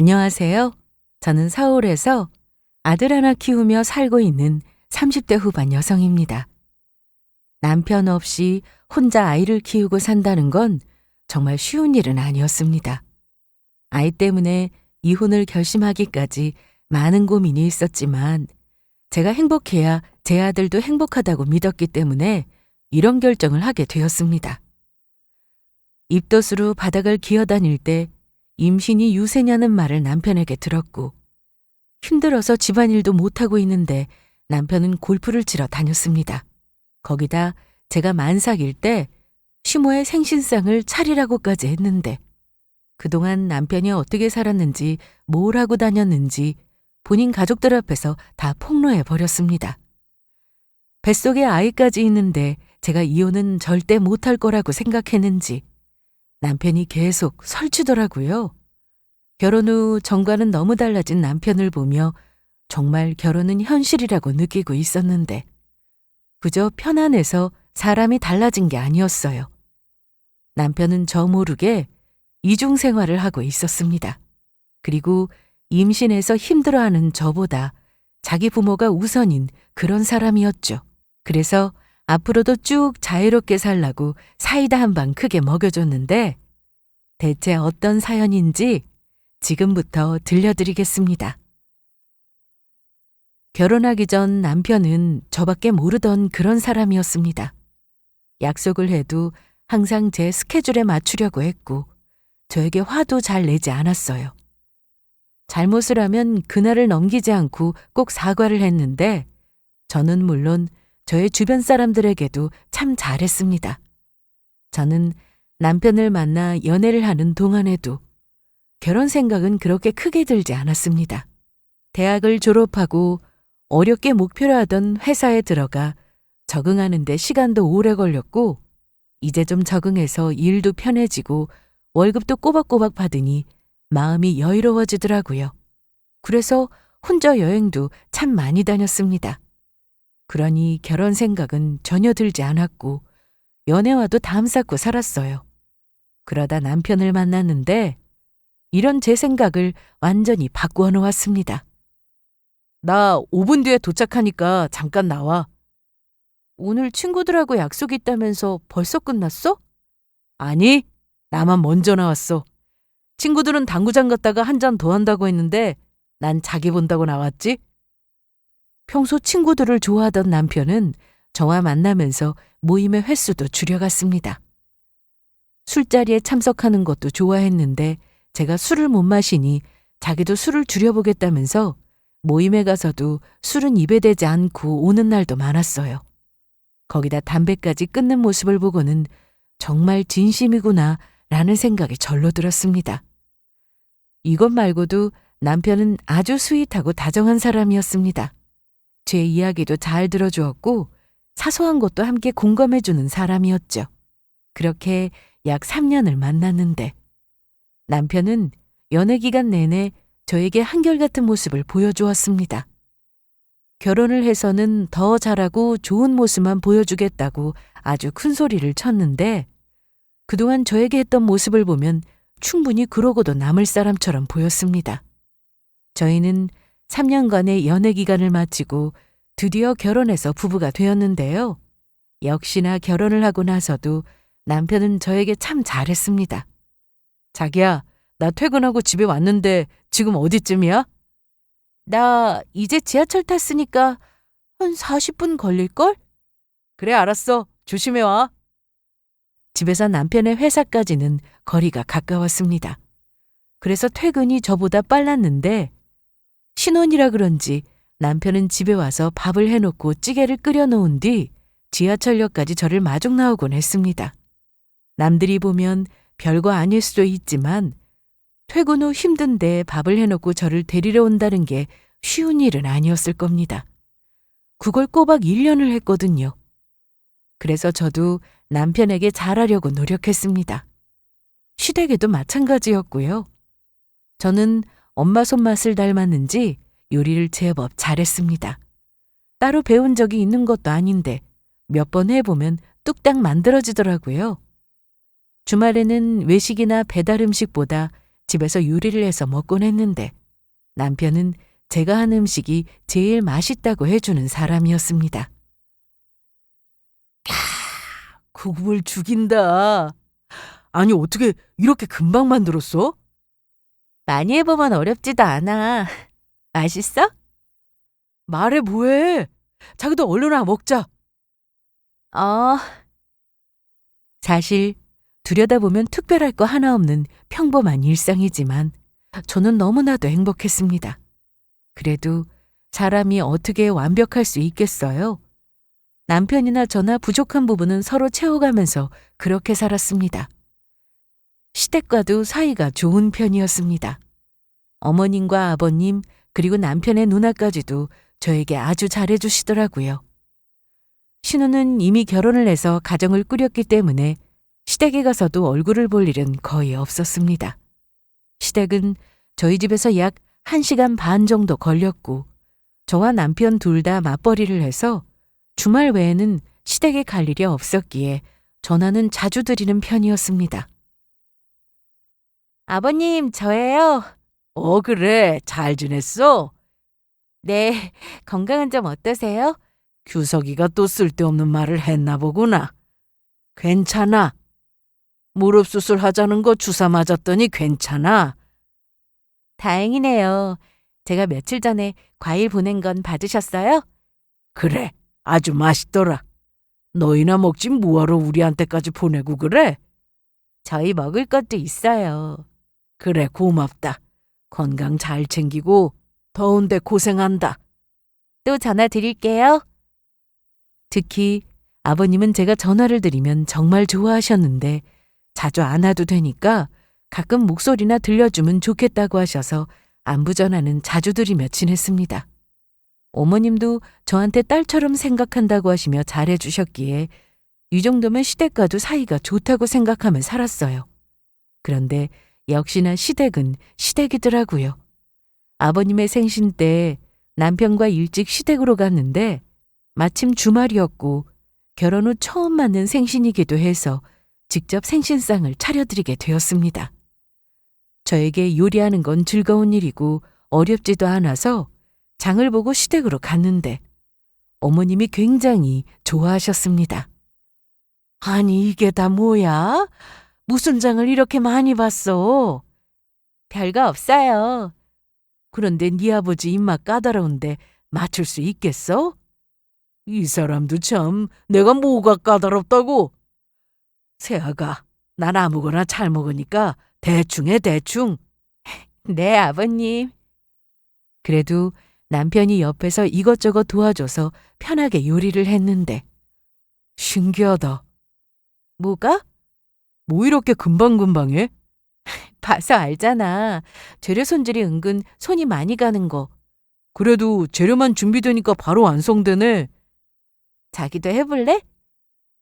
안녕하세요. 저는 서울에서 아들 하나 키우며 살고 있는 30대 후반 여성입니다. 남편 없이 혼자 아이를 키우고 산다는 건 정말 쉬운 일은 아니었습니다. 아이 때문에 이혼을 결심하기까지 많은 고민이 있었지만 제가 행복해야 제 아들도 행복하다고 믿었기 때문에 이런 결정을 하게 되었습니다. 입덧으로 바닥을 기어다닐 때 임신이 유세냐는 말을 남편에게 들었고 힘들어서 집안일도 못하고 있는데 남편은 골프를 치러 다녔습니다. 거기다 제가 만삭일 때 시모의 생신상을 차리라고까지 했는데 그동안 남편이 어떻게 살았는지 뭘 하고 다녔는지 본인 가족들 앞에서 다 폭로해 버렸습니다. 뱃속에 아이까지 있는데 제가 이혼은 절대 못할 거라고 생각했는지 남편이 계속 설치더라고요. 결혼 후 전과는 너무 달라진 남편을 보며 정말 결혼은 현실이라고 느끼고 있었는데 그저 편안해서 사람이 달라진 게 아니었어요. 남편은 저 모르게 이중 생활을 하고 있었습니다. 그리고 임신해서 힘들어하는 저보다 자기 부모가 우선인 그런 사람이었죠. 그래서 앞으로도 쭉 자유롭게 살라고 사이다 한 방 크게 먹여줬는데 대체 어떤 사연인지 지금부터 들려드리겠습니다. 결혼하기 전 남편은 저밖에 모르던 그런 사람이었습니다. 약속을 해도 항상 제 스케줄에 맞추려고 했고 저에게 화도 잘 내지 않았어요. 잘못을 하면 그날을 넘기지 않고 꼭 사과를 했는데 저는 물론 저의 주변 사람들에게도 참 잘했습니다. 저는 남편을 만나 연애를 하는 동안에도 결혼 생각은 그렇게 크게 들지 않았습니다. 대학을 졸업하고 어렵게 목표로 하던 회사에 들어가 적응하는 데 시간도 오래 걸렸고 이제 좀 적응해서 일도 편해지고 월급도 꼬박꼬박 받으니 마음이 여유로워지더라고요. 그래서 혼자 여행도 참 많이 다녔습니다. 그러니 결혼 생각은 전혀 들지 않았고 연애와도 담 쌓고 살았어요. 그러다 남편을 만났는데 이런 제 생각을 완전히 바꾸어 놓았습니다. 나 5분 뒤에 도착하니까 잠깐 나와. 오늘 친구들하고 약속 있다면서 벌써 끝났어? 아니, 나만 먼저 나왔어. 친구들은 당구장 갔다가 한 잔 더 한다고 했는데 난 자기 본다고 나왔지? 평소 친구들을 좋아하던 남편은 저와 만나면서 모임의 횟수도 줄여갔습니다. 술자리에 참석하는 것도 좋아했는데 제가 술을 못 마시니 자기도 술을 줄여보겠다면서 모임에 가서도 술은 입에 대지 않고 오는 날도 많았어요. 거기다 담배까지 끊는 모습을 보고는 정말 진심이구나 라는 생각이 절로 들었습니다. 이것 말고도 남편은 아주 스윗하고 다정한 사람이었습니다. 제 이야기도 잘 들어주었고 사소한 것도 함께 공감해주는 사람이었죠. 그렇게 약 3년을 만났는데 남편은 연애 기간 내내 저에게 한결같은 모습을 보여주었습니다. 결혼을 해서는 더 잘하고 좋은 모습만 보여주겠다고 아주 큰 소리를 쳤는데 그동안 저에게 했던 모습을 보면 충분히 그러고도 남을 사람처럼 보였습니다. 저희는 3년간의 연애 기간을 마치고 드디어 결혼해서 부부가 되었는데요. 역시나 결혼을 하고 나서도 남편은 저에게 참 잘했습니다. 자기야, 나 퇴근하고 집에 왔는데 지금 어디쯤이야? 나 이제 지하철 탔으니까 한 40분 걸릴걸? 그래, 알았어. 조심해 와. 집에서 남편의 회사까지는 거리가 가까웠습니다. 그래서 퇴근이 저보다 빨랐는데 신혼이라 그런지 남편은 집에 와서 밥을 해놓고 찌개를 끓여놓은 뒤 지하철역까지 저를 마중 나오곤 했습니다. 남들이 보면 별거 아닐 수도 있지만 퇴근 후 힘든데 밥을 해놓고 저를 데리러 온다는 게 쉬운 일은 아니었을 겁니다. 그걸 꼬박 1년을 했거든요. 그래서 저도 남편에게 잘하려고 노력했습니다. 시댁에도 마찬가지였고요. 저는 엄마 손맛을 닮았는지 요리를 제법 잘했습니다. 따로 배운 적이 있는 것도 아닌데 몇 번 해보면 뚝딱 만들어지더라고요. 주말에는 외식이나 배달 음식보다 집에서 요리를 해서 먹곤 했는데 남편은 제가 한 음식이 제일 맛있다고 해주는 사람이었습니다. 국물 죽인다. 아니, 어떻게 이렇게 금방 만들었어? 많이 해보면 어렵지도 않아. 맛있어? 말해 뭐해. 자기도 얼른 와 먹자. 어. 사실 들여다보면 특별할 거 하나 없는 평범한 일상이지만 저는 너무나도 행복했습니다. 그래도 사람이 어떻게 완벽할 수 있겠어요? 남편이나 저나 부족한 부분은 서로 채워가면서 그렇게 살았습니다. 시댁과도 사이가 좋은 편이었습니다. 어머님과 아버님 그리고 남편의 누나까지도 저에게 아주 잘해주시더라고요. 신우는 이미 결혼을 해서 가정을 꾸렸기 때문에 시댁에 가서도 얼굴을 볼 일은 거의 없었습니다. 시댁은 저희 집에서 약 1시간 반 정도 걸렸고 저와 남편 둘 다 맞벌이를 해서 주말 외에는 시댁에 갈 일이 없었기에 전화는 자주 드리는 편이었습니다. 아버님, 저예요. 그래. 잘 지냈어? 네, 건강은 좀 어떠세요? 규석이가 또 쓸데없는 말을 했나 보구나. 괜찮아. 무릎 수술하자는 거 주사 맞았더니 괜찮아. 다행이네요. 제가 며칠 전에 과일 보낸 건 받으셨어요? 그래, 아주 맛있더라. 너희나 먹지 뭐하러 우리한테까지 보내고 그래? 저희 먹을 것도 있어요. 그래, 고맙다. 건강 잘 챙기고 더운데 고생한다. 또 전화 드릴게요. 특히 아버님은 제가 전화를 드리면 정말 좋아하셨는데 자주 안 와도 되니까 가끔 목소리나 들려주면 좋겠다고 하셔서 안부 전화는 자주 드리며 지냈습니다. 어머님도 저한테 딸처럼 생각한다고 하시며 잘해주셨기에 이 정도면 시댁과도 사이가 좋다고 생각하며 살았어요. 그런데 역시나 시댁은 시댁이더라고요. 아버님의 생신 때 남편과 일찍 시댁으로 갔는데 마침 주말이었고 결혼 후 처음 맞는 생신이기도 해서 직접 생신상을 차려드리게 되었습니다. 저에게 요리하는 건 즐거운 일이고 어렵지도 않아서 장을 보고 시댁으로 갔는데 어머님이 굉장히 좋아하셨습니다. 아니, 이게 다 뭐야? 무슨 장을 이렇게 많이 봤어? 별거 없어요. 그런데 네 아버지 입맛 까다로운데 맞출 수 있겠어? 이 사람도 참 내가 뭐가 까다롭다고. 세아가 난 아무거나 잘 먹으니까 대충 해 대충. 네, 아버님. 그래도 남편이 옆에서 이것저것 도와줘서 편하게 요리를 했는데 신기하다. 뭐가? 뭐 이렇게 금방금방 해? 봐서 알잖아. 재료 손질이 은근 손이 많이 가는 거. 그래도 재료만 준비되니까 바로 완성되네. 자기도 해볼래?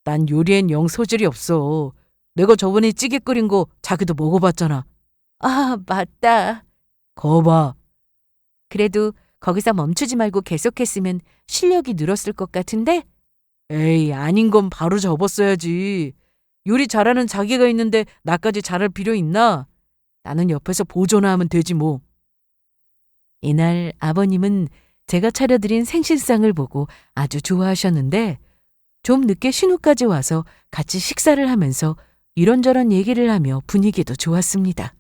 난 요리엔 영 소질이 없어. 내가 저번에 찌개 끓인 거 자기도 먹어봤잖아. 아, 맞다. 거봐. 그래도 거기서 멈추지 말고 계속했으면 실력이 늘었을 것 같은데? 에이, 아닌 건 바로 접었어야지. 요리 잘하는 자기가 있는데 나까지 잘할 필요 있나? 나는 옆에서 보조나 하면 되지 뭐. 이날 아버님은 제가 차려드린 생신상을 보고 아주 좋아하셨는데 좀 늦게 신우까지 와서 같이 식사를 하면서 이런저런 얘기를 하며 분위기도 좋았습니다.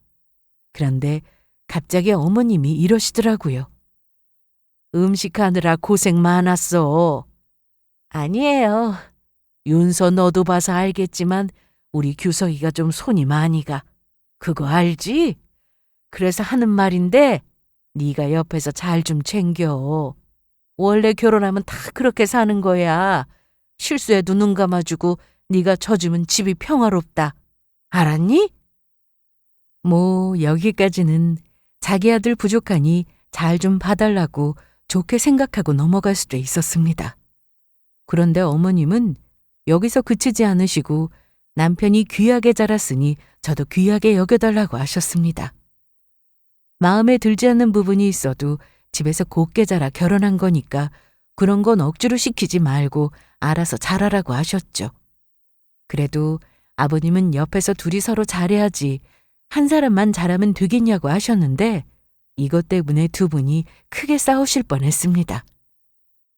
그런데 갑자기 어머님이 이러시더라고요. 음식하느라 고생 많았어. 아니에요. 윤서 너도 봐서 알겠지만 우리 규석이가 좀 손이 많이 가. 그거 알지? 그래서 하는 말인데 네가 옆에서 잘 좀 챙겨. 원래 결혼하면 다 그렇게 사는 거야. 실수해도 눈 감아주고 네가 져주면 집이 평화롭다. 알았니? 뭐 여기까지는 자기 아들 부족하니 잘 좀 봐달라고 좋게 생각하고 넘어갈 수도 있었습니다. 그런데 어머님은 여기서 그치지 않으시고 남편이 귀하게 자랐으니 저도 귀하게 여겨달라고 하셨습니다. 마음에 들지 않는 부분이 있어도 집에서 곱게 자라 결혼한 거니까 그런 건 억지로 시키지 말고 알아서 잘하라고 하셨죠. 그래도 아버님은 옆에서 둘이 서로 잘해야지 한 사람만 잘하면 되겠냐고 하셨는데 이것 때문에 두 분이 크게 싸우실 뻔했습니다.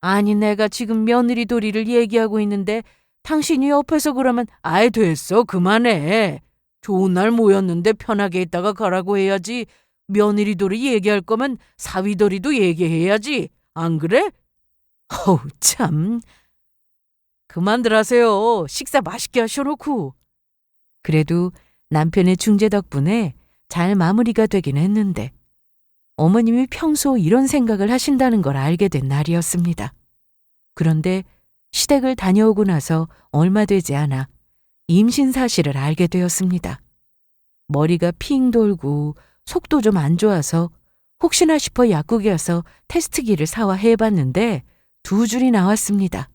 아니 내가 지금 며느리 도리를 얘기하고 있는데 당신이 옆에서 그러면 아이 됐어 그만해. 좋은 날 모였는데 편하게 있다가 가라고 해야지. 며느리 도리 얘기할 거면 사위 도리도 얘기해야지. 안 그래? 어우 참. 그만들 하세요. 식사 맛있게 하셔놓고. 그래도 남편의 중재 덕분에 잘 마무리가 되긴 했는데 어머님이 평소 이런 생각을 하신다는 걸 알게 된 날이었습니다. 그런데 시댁을 다녀오고 나서 얼마 되지 않아 임신 사실을 알게 되었습니다. 머리가 핑 돌고 속도 좀 안 좋아서 혹시나 싶어 약국에 가서 테스트기를 사와 해봤는데 2줄이 나왔습니다.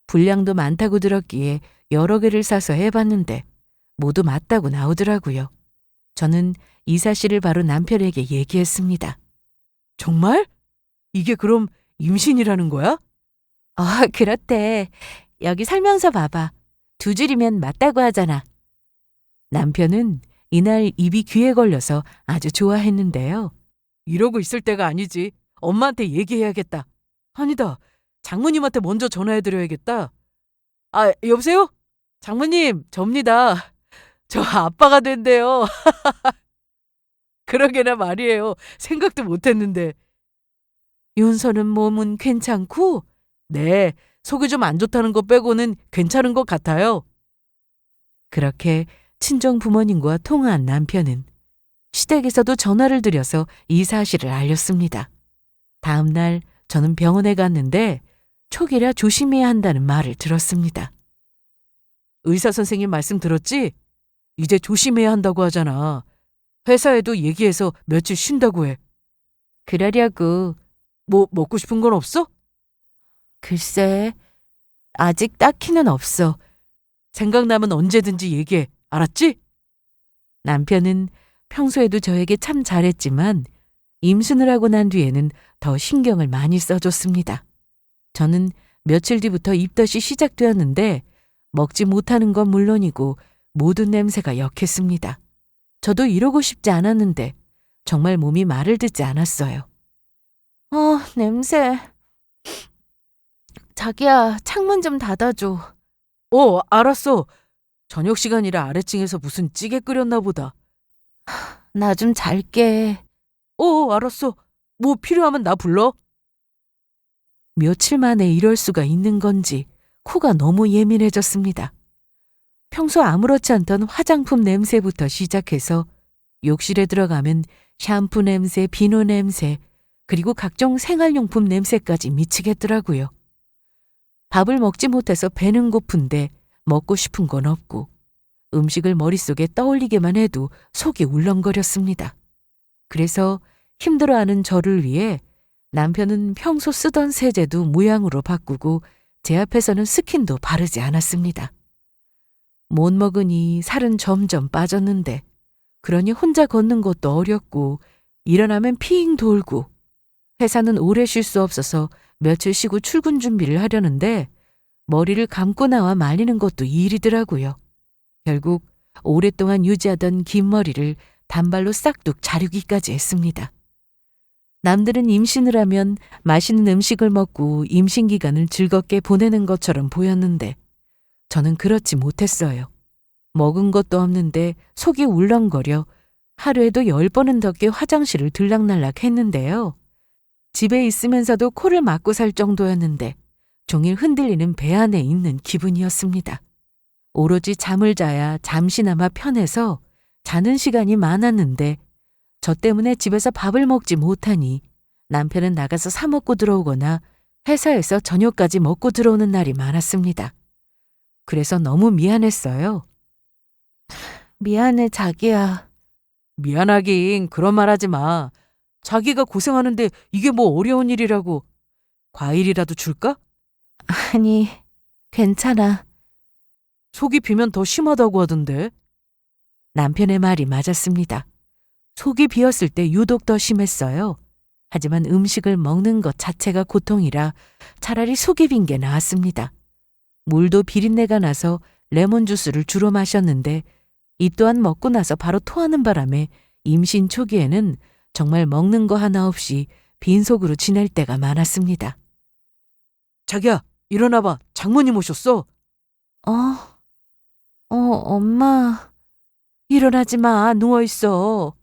분량도 많다고 들었기에 여러 개를 사서 해봤는데 모두 맞다고 나오더라고요. 저는 이 사실을 바로 남편에게 얘기했습니다. 정말? 이게 그럼 임신이라는 거야? 그렇대. 여기 설명서 봐봐. 2줄이면 맞다고 하잖아. 남편은 이날 입이 귀에 걸려서 아주 좋아했는데요. 이러고 있을 때가 아니지. 엄마한테 얘기해야겠다. 아니다. 장모님한테 먼저 전화해드려야겠다. 여보세요? 장모님, 접니다. 저 아빠가 된대요. 그러게나 말이에요. 생각도 못했는데. 윤서는 몸은 괜찮고? 네, 속이 좀 안 좋다는 거 빼고는 괜찮은 것 같아요. 그렇게 친정 부모님과 통화한 남편은 시댁에서도 전화를 드려서 이 사실을 알렸습니다. 다음 날 저는 병원에 갔는데 초기라 조심해야 한다는 말을 들었습니다. 의사 선생님 말씀 들었지? 이제 조심해야 한다고 하잖아. 회사에도 얘기해서 며칠 쉰다고 해. 그러려고. 뭐 먹고 싶은 건 없어? 글쎄, 아직 딱히는 없어. 생각나면 언제든지 얘기해. 알았지? 남편은 평소에도 저에게 참 잘했지만 임신을 하고 난 뒤에는 더 신경을 많이 써줬습니다. 저는 며칠 뒤부터 입덧이 시작되었는데 먹지 못하는 건 물론이고 모든 냄새가 역했습니다. 저도 이러고 싶지 않았는데 정말 몸이 말을 듣지 않았어요. 냄새. 자기야, 창문 좀 닫아줘. 알았어. 저녁 시간이라 아래층에서 무슨 찌개 끓였나 보다. 나 좀 잘게. 알았어. 뭐 필요하면 나 불러. 며칠 만에 이럴 수가 있는 건지 코가 너무 예민해졌습니다. 평소 아무렇지 않던 화장품 냄새부터 시작해서 욕실에 들어가면 샴푸 냄새, 비누 냄새, 그리고 각종 생활용품 냄새까지 미치겠더라고요. 밥을 먹지 못해서 배는 고픈데 먹고 싶은 건 없고 음식을 머릿속에 떠올리기만 해도 속이 울렁거렸습니다. 그래서 힘들어하는 저를 위해 남편은 평소 쓰던 세제도 모양으로 바꾸고 제 앞에서는 스킨도 바르지 않았습니다. 못 먹으니 살은 점점 빠졌는데 그러니 혼자 걷는 것도 어렵고 일어나면 핑 돌고 회사는 오래 쉴 수 없어서 며칠 쉬고 출근 준비를 하려는데 머리를 감고 나와 말리는 것도 일이더라고요. 결국 오랫동안 유지하던 긴 머리를 단발로 싹둑 자르기까지 했습니다. 남들은 임신을 하면 맛있는 음식을 먹고 임신 기간을 즐겁게 보내는 것처럼 보였는데 저는 그렇지 못했어요. 먹은 것도 없는데 속이 울렁거려 하루에도 10번은 넘게 화장실을 들락날락 했는데요. 집에 있으면서도 코를 막고 살 정도였는데 종일 흔들리는 배 안에 있는 기분이었습니다. 오로지 잠을 자야 잠시나마 편해서 자는 시간이 많았는데 저 때문에 집에서 밥을 먹지 못하니 남편은 나가서 사 먹고 들어오거나 회사에서 저녁까지 먹고 들어오는 날이 많았습니다. 그래서 너무 미안했어요. 미안해, 자기야. 미안하긴 그런 말 하지 마. 자기가 고생하는데 이게 뭐 어려운 일이라고. 과일이라도 줄까? 아니, 괜찮아. 속이 비면 더 심하다고 하던데. 남편의 말이 맞았습니다. 속이 비었을 때 유독 더 심했어요. 하지만 음식을 먹는 것 자체가 고통이라 차라리 속이 빈 게 나았습니다. 물도 비린내가 나서 레몬 주스를 주로 마셨는데 이 또한 먹고 나서 바로 토하는 바람에 임신 초기에는 정말 먹는 거 하나 없이 빈속으로 지낼 때가 많았습니다. 자기야, 일어나봐. 장모님 오셨어. 엄마. 일어나지 마. 누워있어.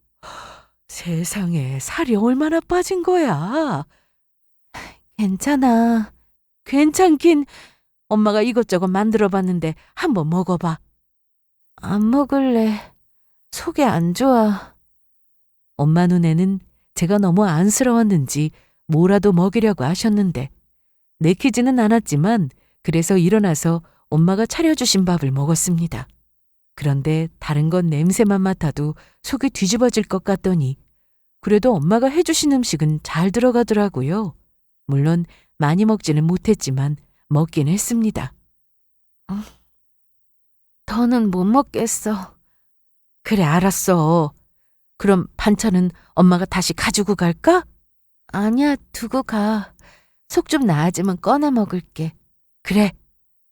세상에, 살이 얼마나 빠진 거야. 괜찮아. 괜찮긴. 엄마가 이것저것 만들어봤는데 한번 먹어봐. 안 먹을래. 속이 안 좋아. 엄마 눈에는 제가 너무 안쓰러웠는지 뭐라도 먹이려고 하셨는데 내키지는 않았지만 그래서 일어나서 엄마가 차려주신 밥을 먹었습니다. 그런데 다른 건 냄새만 맡아도 속이 뒤집어질 것 같더니 그래도 엄마가 해주신 음식은 잘 들어가더라고요. 물론 많이 먹지는 못했지만 먹긴 했습니다. 더는 못 먹겠어. 그래, 알았어. 그럼 반찬은 엄마가 다시 가지고 갈까? 아니야, 두고 가. 속 좀 나아지면 꺼내 먹을게. 그래,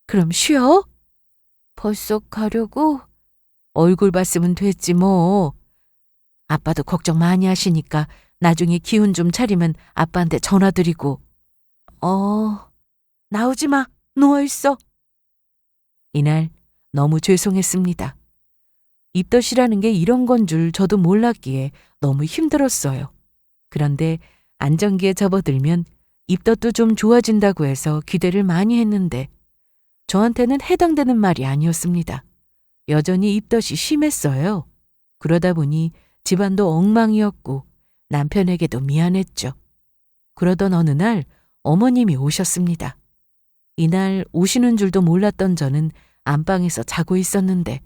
그럼 쉬어? 벌써 가려고? 얼굴 봤으면 됐지 뭐. 아빠도 걱정 많이 하시니까 나중에 기운 좀 차리면 아빠한테 전화드리고. 나오지 마. 누워있어. 이날 너무 죄송했습니다. 입덧이라는 게 이런 건 줄 저도 몰랐기에 너무 힘들었어요. 그런데 안정기에 접어들면 입덧도 좀 좋아진다고 해서 기대를 많이 했는데 저한테는 해당되는 말이 아니었습니다. 여전히 입덧이 심했어요. 그러다 보니 집안도 엉망이었고 남편에게도 미안했죠. 그러던 어느 날 어머님이 오셨습니다. 이날 오시는 줄도 몰랐던 저는 안방에서 자고 있었는데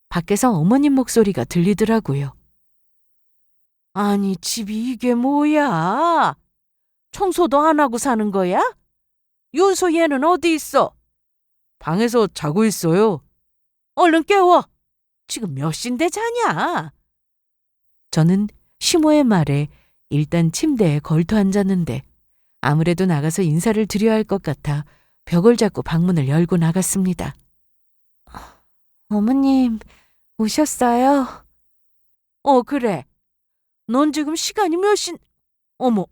밖에서 어머님 목소리가 들리더라고요. 아니, 집이 이게 뭐야? 청소도 안 하고 사는 거야? 윤소 얘는 어디 있어? 방에서 자고 있어요. 얼른 깨워. 지금 몇 시인데 자냐? 저는 시모의 말에 일단 침대에 걸터 앉았는데 아무래도 나가서 인사를 드려야 할 것 같아 벽을 잡고 방문을 열고 나갔습니다. 어머님, 오셨어요? 그래. 넌 지금 시간이 몇 시... 어머.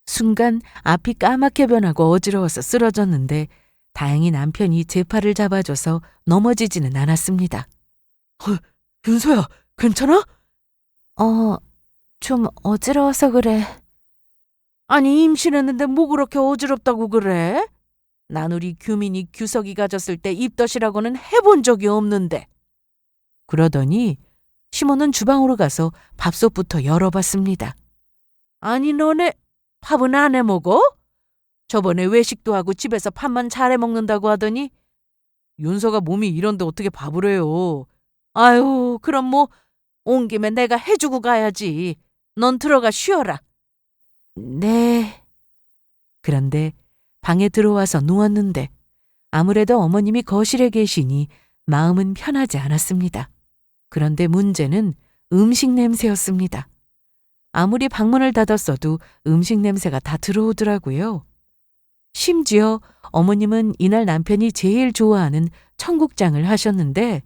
순간 앞이 까맣게 변하고 어지러워서 쓰러졌는데 다행히 남편이 제 팔을 잡아줘서 넘어지지는 않았습니다. 윤서야, 괜찮아? 좀 어지러워서 그래. 아니, 임신했는데 뭐 그렇게 어지럽다고 그래? 난 우리 규민이 규석이 가졌을 때 입덧이라고는 해본 적이 없는데. 그러더니 시모는 주방으로 가서 밥솥부터 열어봤습니다. 아니, 너네 밥은 안 해 먹어? 저번에 외식도 하고 집에서 밥만 잘해 먹는다고 하더니 윤서가 몸이 이런데 어떻게 밥을 해요. 아유, 그럼 뭐 온 김에 내가 해주고 가야지. 넌 들어가 쉬어라. 네. 그런데 방에 들어와서 누웠는데 아무래도 어머님이 거실에 계시니 마음은 편하지 않았습니다. 그런데 문제는 음식 냄새였습니다. 아무리 방문을 닫았어도 음식 냄새가 다 들어오더라고요. 심지어 어머님은 이날 남편이 제일 좋아하는 청국장을 하셨는데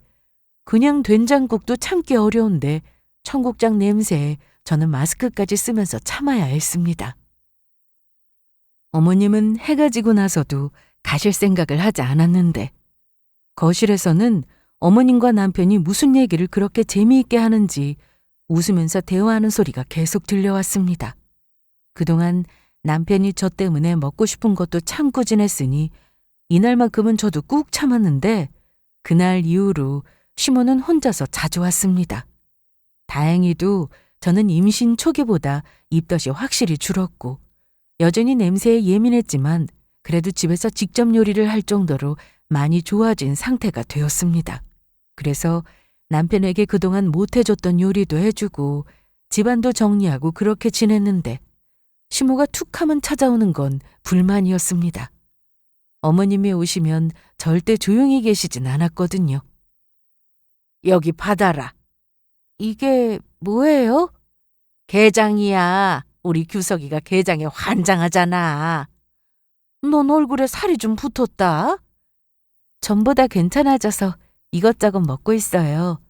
그냥 된장국도 참기 어려운데 청국장 냄새에 저는 마스크까지 쓰면서 참아야 했습니다. 어머님은 해가 지고 나서도 가실 생각을 하지 않았는데 거실에서는 어머님과 남편이 무슨 얘기를 그렇게 재미있게 하는지 웃으면서 대화하는 소리가 계속 들려왔습니다. 그동안 남편이 저 때문에 먹고 싶은 것도 참고 지냈으니 이날만큼은 저도 꾹 참았는데 그날 이후로 시모는 혼자서 자주 왔습니다. 다행히도 저는 임신 초기보다 입덧이 확실히 줄었고 여전히 냄새에 예민했지만 그래도 집에서 직접 요리를 할 정도로 많이 좋아진 상태가 되었습니다. 그래서 남편에게 그동안 못해줬던 요리도 해주고 집안도 정리하고 그렇게 지냈는데 시모가 툭 하면 찾아오는 건 불만이었습니다. 어머님이 오시면 절대 조용히 계시진 않았거든요. 여기 받아라. 이게 뭐예요? 게장이야. 우리 규석이가 게장에 환장하잖아. 넌 얼굴에 살이 좀 붙었다. 전보다 괜찮아져서 이것저것 먹고 있어요.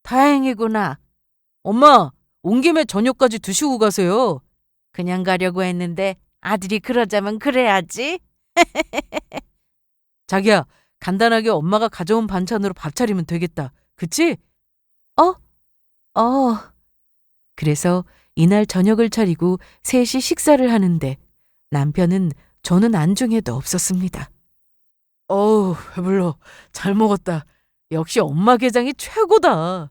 다행이구나. 엄마, 온 김에 저녁까지 드시고 가세요. 그냥 가려고 했는데 아들이 그러자면 그래야지. 자기야, 간단하게 엄마가 가져온 반찬으로 밥 차리면 되겠다. 그치? 어? 그래서 이날 저녁을 차리고 셋이 식사를 하는데 남편은 저는 안중에도 없었습니다. 어우, 배불러. 잘 먹었다. 역시 엄마 게장이 최고다.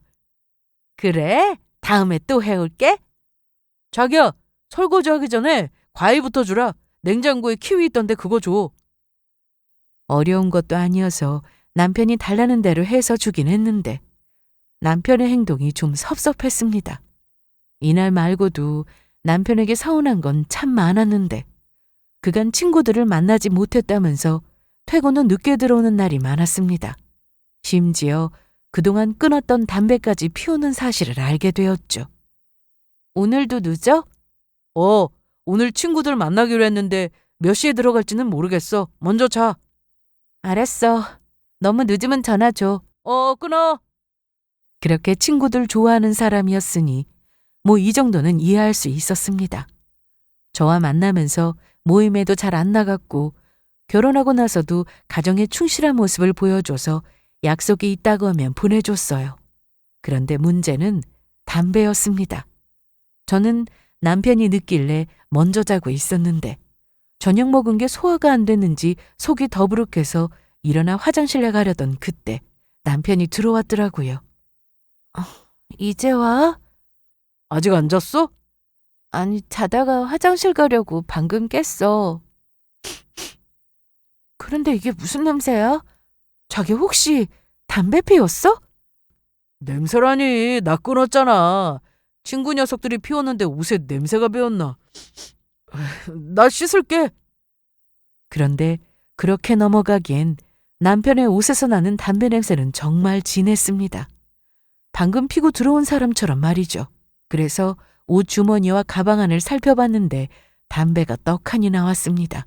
그래? 다음에 또 해올게. 자기야, 설거지하기 전에 과일부터 주라. 냉장고에 키위 있던데 그거 줘. 어려운 것도 아니어서 남편이 달라는 대로 해서 주긴 했는데 남편의 행동이 좀 섭섭했습니다. 이날 말고도 남편에게 서운한 건 참 많았는데 그간 친구들을 만나지 못했다면서 퇴근 후 늦게 들어오는 날이 많았습니다. 심지어 그동안 끊었던 담배까지 피우는 사실을 알게 되었죠. 오늘도 늦어? 오늘 친구들 만나기로 했는데 몇 시에 들어갈지는 모르겠어. 먼저 자. 알았어. 너무 늦으면 전화 줘. 끊어. 그렇게 친구들 좋아하는 사람이었으니 뭐 이 정도는 이해할 수 있었습니다. 저와 만나면서 모임에도 잘 안 나갔고 결혼하고 나서도 가정에 충실한 모습을 보여줘서 약속이 있다고 하면 보내줬어요. 그런데 문제는 담배였습니다. 저는 남편이 늦길래 먼저 자고 있었는데 저녁 먹은 게 소화가 안 됐는지 속이 더부룩해서 일어나 화장실에 가려던 그때 남편이 들어왔더라고요. 이제 와? 아직 안 잤어? 아니, 자다가 화장실 가려고 방금 깼어. 그런데 이게 무슨 냄새야? 자기 혹시 담배 피웠어? 냄새라니, 나 끊었잖아. 친구 녀석들이 피웠는데 옷에 냄새가 배었나. 나 씻을게. 그런데 그렇게 넘어가기엔 남편의 옷에서 나는 담배 냄새는 정말 진했습니다. 방금 피고 들어온 사람처럼 말이죠. 그래서 옷 주머니와 가방 안을 살펴봤는데 담배가 떡하니 나왔습니다.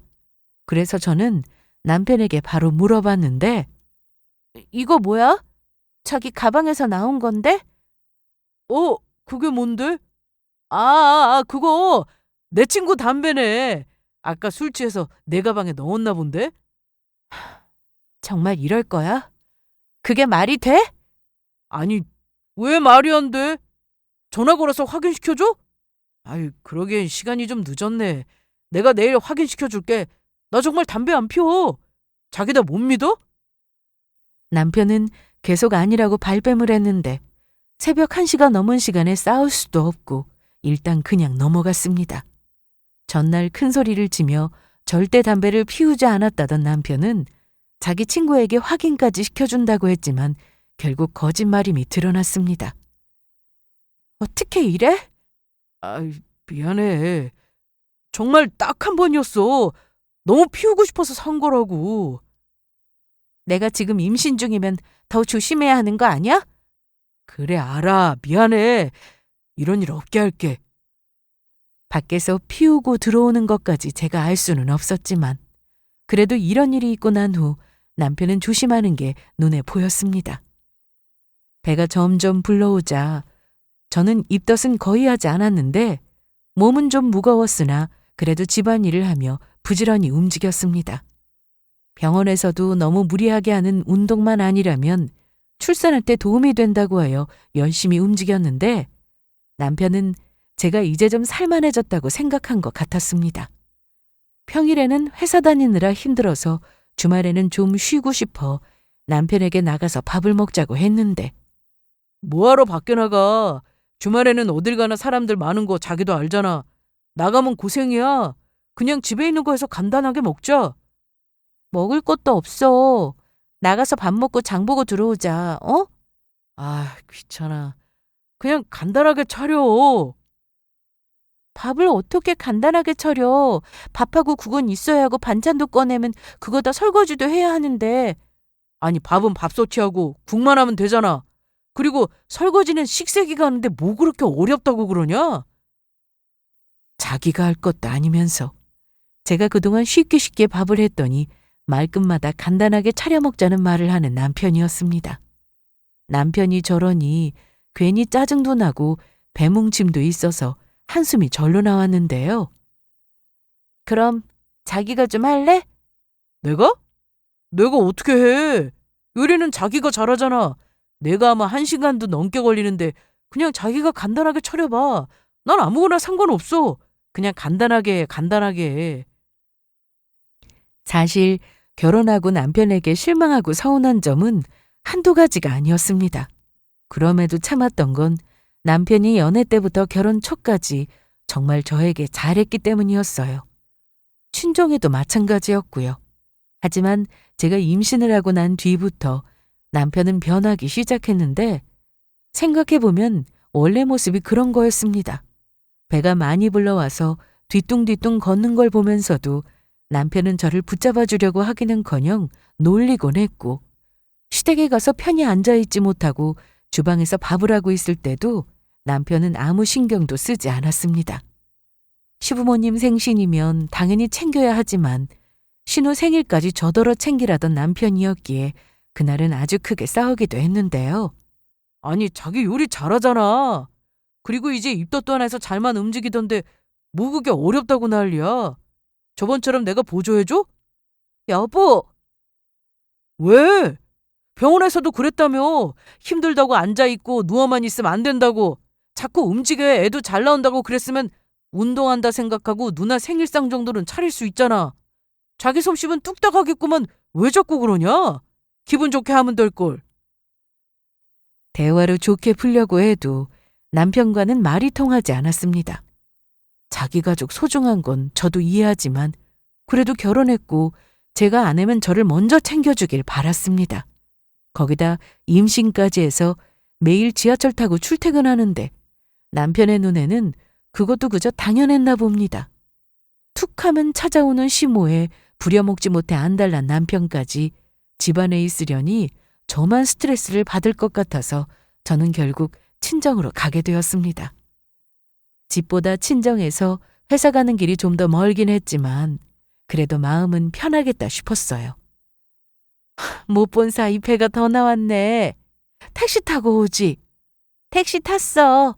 그래서 저는 남편에게 바로 물어봤는데 이거 뭐야? 자기 가방에서 나온 건데? 그게 뭔데? 그거 내 친구 담배네. 아까 술 취해서 내 가방에 넣었나 본데? 정말 이럴 거야? 그게 말이 돼? 아니, 왜 말이 안 돼? 전화 걸어서 확인시켜줘? 아유, 그러기엔 시간이 좀 늦었네. 내가 내일 확인시켜줄게. 나 정말 담배 안 피워. 자기 다 못 믿어? 남편은 계속 아니라고 발뺌을 했는데 새벽 1시가 넘은 시간에 싸울 수도 없고 일단 그냥 넘어갔습니다. 전날 큰 소리를 치며 절대 담배를 피우지 않았다던 남편은 자기 친구에게 확인까지 시켜준다고 했지만 결국 거짓말임이 드러났습니다. 어떻게 이래? 미안해. 정말 딱 한 번이었어. 너무 피우고 싶어서 산 거라고. 내가 지금 임신 중이면 더 조심해야 하는 거 아니야? 그래, 알아. 미안해. 이런 일 없게 할게. 밖에서 피우고 들어오는 것까지 제가 알 수는 없었지만 그래도 이런 일이 있고 난 후 남편은 조심하는 게 눈에 보였습니다. 배가 점점 불러오자 저는 입덧은 거의 하지 않았는데 몸은 좀 무거웠으나 그래도 집안일을 하며 부지런히 움직였습니다. 병원에서도 너무 무리하게 하는 운동만 아니라면 출산할 때 도움이 된다고 하여 열심히 움직였는데 남편은 제가 이제 좀 살만해졌다고 생각한 것 같았습니다. 평일에는 회사 다니느라 힘들어서 주말에는 좀 쉬고 싶어 남편에게 나가서 밥을 먹자고 했는데 뭐하러 밖에 나가? 주말에는 어딜 가나 사람들 많은 거 자기도 알잖아. 나가면 고생이야. 그냥 집에 있는 거 해서 간단하게 먹자. 먹을 것도 없어. 나가서 밥 먹고 장 보고 들어오자. 귀찮아. 그냥 간단하게 차려. 밥을 어떻게 간단하게 차려. 밥하고 국은 있어야 하고 반찬도 꺼내면 그거 다 설거지도 해야 하는데. 아니, 밥은 밥솥이하고 국만 하면 되잖아. 그리고 설거지는 식세기가 하는데 뭐 그렇게 어렵다고 그러냐? 자기가 할 것도 아니면서 제가 그동안 쉽게 밥을 했더니 말끝마다 간단하게 차려 먹자는 말을 하는 남편이었습니다. 남편이 저러니 괜히 짜증도 나고 배뭉침도 있어서 한숨이 절로 나왔는데요. 그럼 자기가 좀 할래? 내가? 내가 어떻게 해? 요리는 자기가 잘하잖아. 내가 아마 1시간도 넘게 걸리는데 그냥 자기가 간단하게 차려봐. 난 아무거나 상관없어. 그냥 간단하게 해, 간단하게 해. 사실 결혼하고 남편에게 실망하고 서운한 점은 한두 가지가 아니었습니다. 그럼에도 참았던 건 남편이 연애 때부터 결혼 초까지 정말 저에게 잘했기 때문이었어요. 친정에도 마찬가지였고요. 하지만 제가 임신을 하고 난 뒤부터 남편은 변하기 시작했는데 생각해보면 원래 모습이 그런 거였습니다. 배가 많이 불러와서 뒤뚱뒤뚱 걷는 걸 보면서도 남편은 저를 붙잡아 주려고 하기는커녕 놀리곤 했고 시댁에 가서 편히 앉아있지 못하고 주방에서 밥을 하고 있을 때도 남편은 아무 신경도 쓰지 않았습니다. 시부모님 생신이면 당연히 챙겨야 하지만 신우 생일까지 저더러 챙기라던 남편이었기에 그날은 아주 크게 싸우기도 했는데요. 아니, 자기 요리 잘하잖아. 그리고 이제 입덧도 안 해서 잘만 움직이던데 뭐 그게 어렵다고 난리야. 저번처럼 내가 보조해줘? 여보! 왜? 병원에서도 그랬다며. 힘들다고 앉아있고 누워만 있으면 안 된다고. 자꾸 움직여 애도 잘 나온다고 그랬으면 운동한다 생각하고 누나 생일상 정도는 차릴 수 있잖아. 자기 솜씨면 뚝딱 하겠구만 왜 자꾸 그러냐? 기분 좋게 하면 될걸. 대화로 좋게 풀려고 해도 남편과는 말이 통하지 않았습니다. 자기 가족 소중한 건 저도 이해하지만 그래도 결혼했고 제가 아내면 저를 먼저 챙겨주길 바랐습니다. 거기다 임신까지 해서 매일 지하철 타고 출퇴근하는데 남편의 눈에는 그것도 그저 당연했나 봅니다. 툭 하면 찾아오는 시모에 부려먹지 못해 안달난 남편까지 집안에 있으려니 저만 스트레스를 받을 것 같아서 저는 결국 친정으로 가게 되었습니다. 집보다 친정에서 회사 가는 길이 좀 더 멀긴 했지만 그래도 마음은 편하겠다 싶었어요. 못 본 사이 배가 더 나왔네. 택시 타고 오지. 택시 탔어.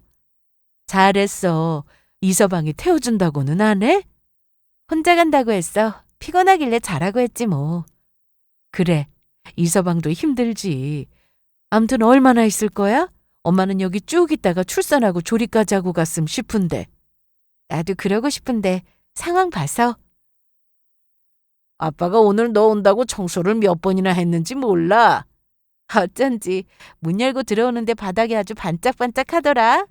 잘했어. 이서방이 태워준다고는 안 해? 혼자 간다고 했어. 피곤하길래 자라고 했지 뭐. 그래. 이서방도 힘들지. 암튼 얼마나 있을 거야? 엄마는 여기 쭉 있다가 출산하고 조리까지 하고 갔음 싶은데. 나도 그러고 싶은데 상황 봐서. 아빠가 오늘 너 온다고 청소를 몇 번이나 했는지 몰라. 어쩐지 문 열고 들어오는데 바닥이 아주 반짝반짝하더라.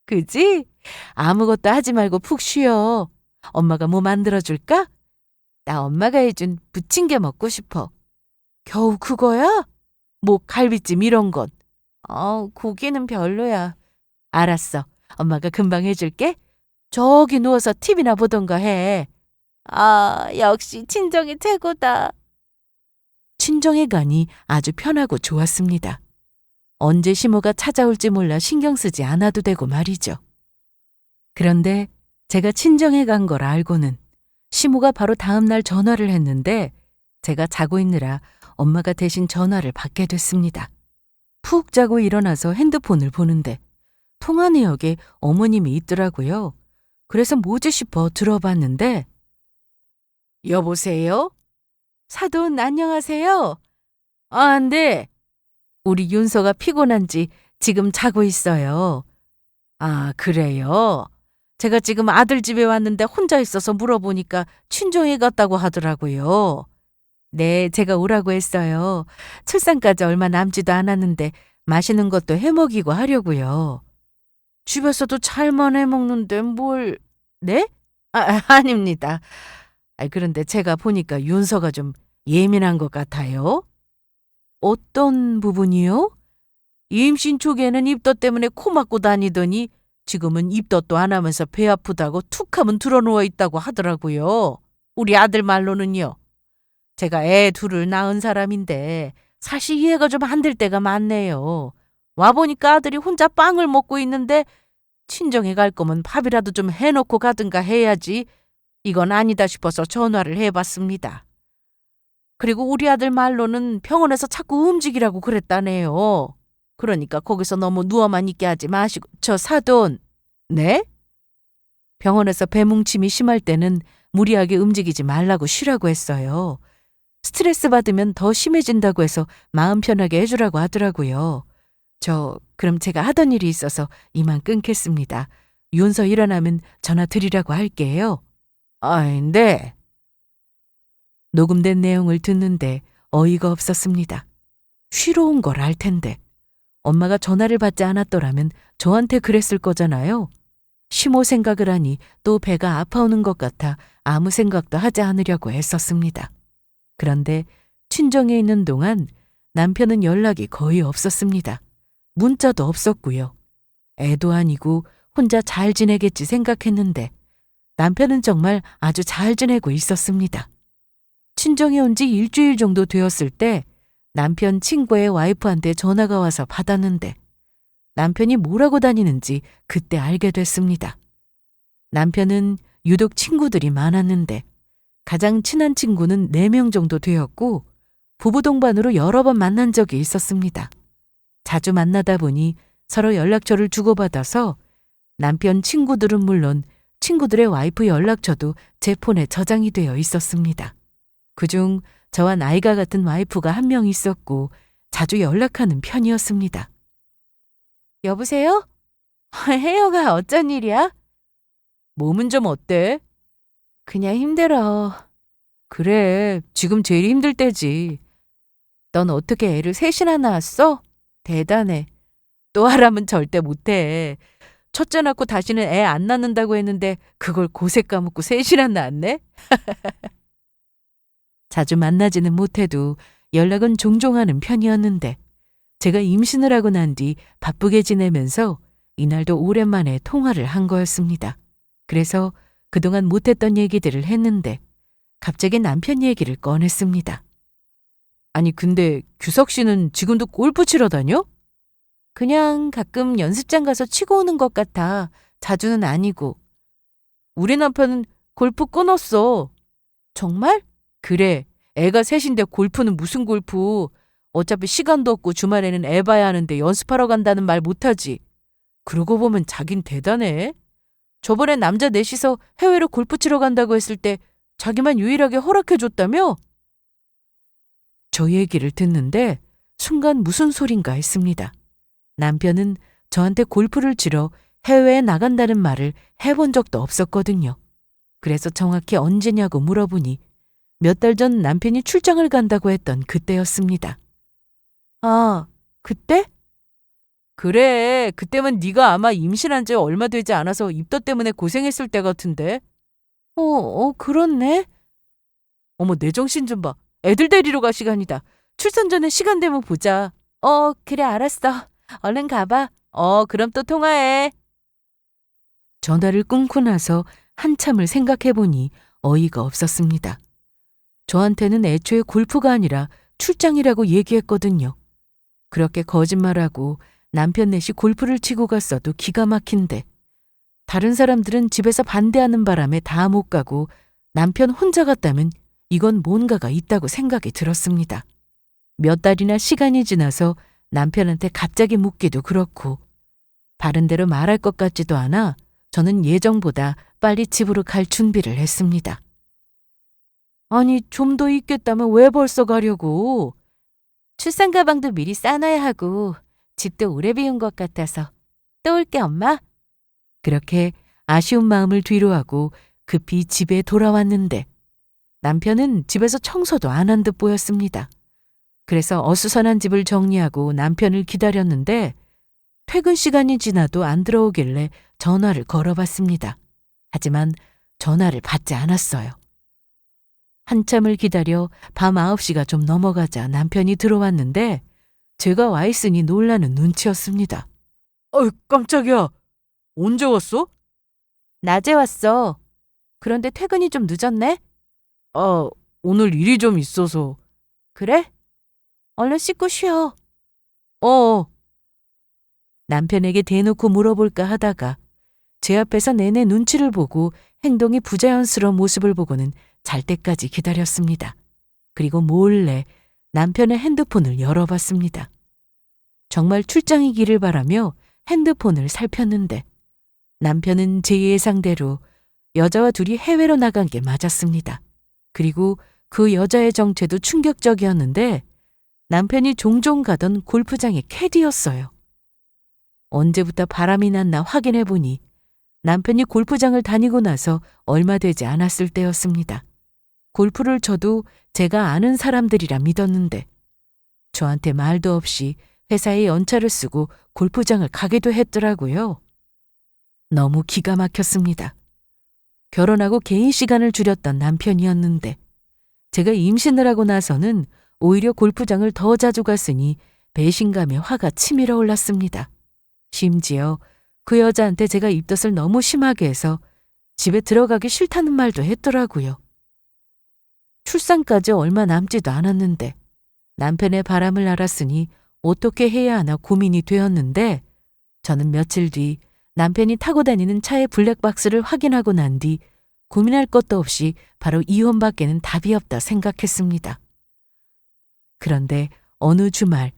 그지? 아무것도 하지 말고 푹 쉬어. 엄마가 뭐 만들어줄까? 나 엄마가 해준 부침개 먹고 싶어. 겨우 그거야? 뭐 갈비찜 이런 건. 고기는 별로야. 알았어. 엄마가 금방 해줄게. 저기 누워서 TV나 보던가 해. 역시 친정이 최고다. 친정에 가니 아주 편하고 좋았습니다. 언제 시모가 찾아올지 몰라 신경 쓰지 않아도 되고 말이죠. 그런데 제가 친정에 간 걸 알고는 시모가 바로 다음 날 전화를 했는데 제가 자고 있느라 엄마가 대신 전화를 받게 됐습니다. 푹 자고 일어나서 핸드폰을 보는데 통화 내역에 어머님이 있더라고요. 그래서 뭐지 싶어 들어봤는데 여보세요? 사돈 안녕하세요? 네. 우리 윤서가 피곤한지 지금 자고 있어요. 그래요? 제가 지금 아들 집에 왔는데 혼자 있어서 물어보니까 친정에 갔다고 하더라고요. 네, 제가 오라고 했어요. 출산까지 얼마 남지도 않았는데 맛있는 것도 해먹이고 하려고요. 집에서도 잘만 해먹는데 뭘... 네? 아닙니다. 그런데 제가 보니까 윤서가 좀 예민한 것 같아요. 어떤 부분이요? 임신 초기에는 입덧 때문에 코 막고 다니더니 지금은 입덧도 안 하면서 배 아프다고 툭 하면 드러누워 있다고 하더라고요. 우리 아들 말로는요. 제가 애 둘을 낳은 사람인데 사실 이해가 좀 안 될 때가 많네요. 와보니까 아들이 혼자 빵을 먹고 있는데 친정에 갈 거면 밥이라도 좀 해놓고 가든가 해야지. 이건 아니다 싶어서 전화를 해봤습니다. 그리고 우리 아들 말로는 병원에서 자꾸 움직이라고 그랬다네요. 그러니까 거기서 너무 누워만 있게 하지 마시고, 저 사돈. 네? 병원에서 배뭉침이 심할 때는 무리하게 움직이지 말라고 쉬라고 했어요. 스트레스 받으면 더 심해진다고 해서 마음 편하게 해주라고 하더라고요. 그럼 제가 하던 일이 있어서 이만 끊겠습니다. 윤서 일어나면 전화 드리라고 할게요. 아이, 네. 녹음된 내용을 듣는데 어이가 없었습니다. 쉬러 온 걸 알 텐데. 엄마가 전화를 받지 않았더라면 저한테 그랬을 거잖아요. 심호 생각을 하니 또 배가 아파오는 것 같아 아무 생각도 하지 않으려고 애썼습니다. 그런데 친정에 있는 동안 남편은 연락이 거의 없었습니다. 문자도 없었고요. 애도 아니고 혼자 잘 지내겠지 생각했는데 남편은 정말 아주 잘 지내고 있었습니다. 친정에 온 지 일주일 정도 되었을 때 남편 친구의 와이프한테 전화가 와서 받았는데 남편이 뭐라고 다니는지 그때 알게 됐습니다. 남편은 유독 친구들이 많았는데 가장 친한 친구는 4명 정도 되었고 부부 동반으로 여러 번 만난 적이 있었습니다. 자주 만나다 보니 서로 연락처를 주고받아서 남편 친구들은 물론 친구들의 와이프 연락처도 제 폰에 저장이 되어 있었습니다. 그중 저와 나이가 같은 와이프가 한 명 있었고 자주 연락하는 편이었습니다. 여보세요? 혜영아, 어쩐 일이야? 몸은 좀 어때? 그냥 힘들어. 그래, 지금 제일 힘들 때지. 넌 어떻게 애를 셋이나 낳았어? 대단해. 또 하라면 절대 못해. 첫째 낳고 다시는 애 안 낳는다고 했는데 그걸 고세 까먹고 셋이나 낳았네? 자주 만나지는 못해도 연락은 종종 하는 편이었는데 제가 임신을 하고 난 뒤 바쁘게 지내면서 이날도 오랜만에 통화를 한 거였습니다. 그래서 그동안 못했던 얘기들을 했는데 갑자기 남편 얘기를 꺼냈습니다. 아니 근데 규석 씨는 지금도 골프 치러 다녀? 그냥 가끔 연습장 가서 치고 오는 것 같아. 자주는 아니고. 우리 남편은 골프 끊었어. 정말? 그래. 애가 셋인데 골프는 무슨 골프. 어차피 시간도 없고 주말에는 애 봐야 하는데 연습하러 간다는 말 못하지. 그러고 보면 자긴 대단해. 저번에 남자 넷이서 해외로 골프 치러 간다고 했을 때 자기만 유일하게 허락해줬다며? 저 얘기를 듣는데 순간 무슨 소린가 했습니다. 남편은 저한테 골프를 치러 해외에 나간다는 말을 해본 적도 없었거든요. 그래서 정확히 언제냐고 물어보니 몇 달 전 남편이 출장을 간다고 했던 그때였습니다. 아, 그때? 그래, 그때면 네가 아마 임신한 지 얼마 되지 않아서 입덧 때문에 고생했을 때 같은데. 그렇네. 어머, 내 정신 좀 봐. 애들 데리러 갈 시간이다. 출산 전에 시간 되면 보자. 그래, 알았어. 얼른 가봐. 그럼 또 통화해. 전화를 끊고 나서 한참을 생각해보니 어이가 없었습니다. 저한테는 애초에 골프가 아니라 출장이라고 얘기했거든요. 그렇게 거짓말하고 남편 넷이 골프를 치고 갔어도 기가 막힌데 다른 사람들은 집에서 반대하는 바람에 다 못 가고 남편 혼자 갔다면 이건 뭔가가 있다고 생각이 들었습니다. 몇 달이나 시간이 지나서 남편한테 갑자기 묻기도 그렇고 바른 대로 말할 것 같지도 않아 저는 예정보다 빨리 집으로 갈 준비를 했습니다. 아니, 좀 더 있겠다면 왜 벌써 가려고? 출산 가방도 미리 싸놔야 하고 집도 오래 비운 것 같아서. 또 올게, 엄마. 그렇게 아쉬운 마음을 뒤로하고 급히 집에 돌아왔는데 남편은 집에서 청소도 안 한 듯 보였습니다. 그래서 어수선한 집을 정리하고 남편을 기다렸는데 퇴근 시간이 지나도 안 들어오길래 전화를 걸어봤습니다. 하지만 전화를 받지 않았어요. 한참을 기다려 밤 9시가 좀 넘어가자 남편이 들어왔는데 제가 와 있으니 놀라는 눈치였습니다. 깜짝이야. 언제 왔어? 낮에 왔어. 그런데 퇴근이 좀 늦었네? 오늘 일이 좀 있어서. 그래? 얼른 씻고 쉬어. 남편에게 대놓고 물어볼까 하다가 제 앞에서 내내 눈치를 보고 행동이 부자연스러운 모습을 보고는 잘 때까지 기다렸습니다. 그리고 몰래 남편의 핸드폰을 열어봤습니다. 정말 출장이기를 바라며 핸드폰을 살폈는데 남편은 제 예상대로 여자와 둘이 해외로 나간 게 맞았습니다. 그리고 그 여자의 정체도 충격적이었는데 남편이 종종 가던 골프장의 캐디였어요. 언제부터 바람이 났나 확인해 보니 남편이 골프장을 다니고 나서 얼마 되지 않았을 때였습니다. 골프를 쳐도 제가 아는 사람들이라 믿었는데 저한테 말도 없이 회사에 연차를 쓰고 골프장을 가기도 했더라고요. 너무 기가 막혔습니다. 결혼하고 개인 시간을 줄였던 남편이었는데 제가 임신을 하고 나서는 오히려 골프장을 더 자주 갔으니 배신감에 화가 치밀어 올랐습니다. 심지어 그 여자한테 제가 입덧을 너무 심하게 해서 집에 들어가기 싫다는 말도 했더라고요. 출산까지 얼마 남지도 않았는데 남편의 바람을 알았으니 어떻게 해야 하나 고민이 되었는데 저는 며칠 뒤 남편이 타고 다니는 차의 블랙박스를 확인하고 난 뒤 고민할 것도 없이 바로 이혼밖에는 답이 없다 생각했습니다. 그런데 어느 주말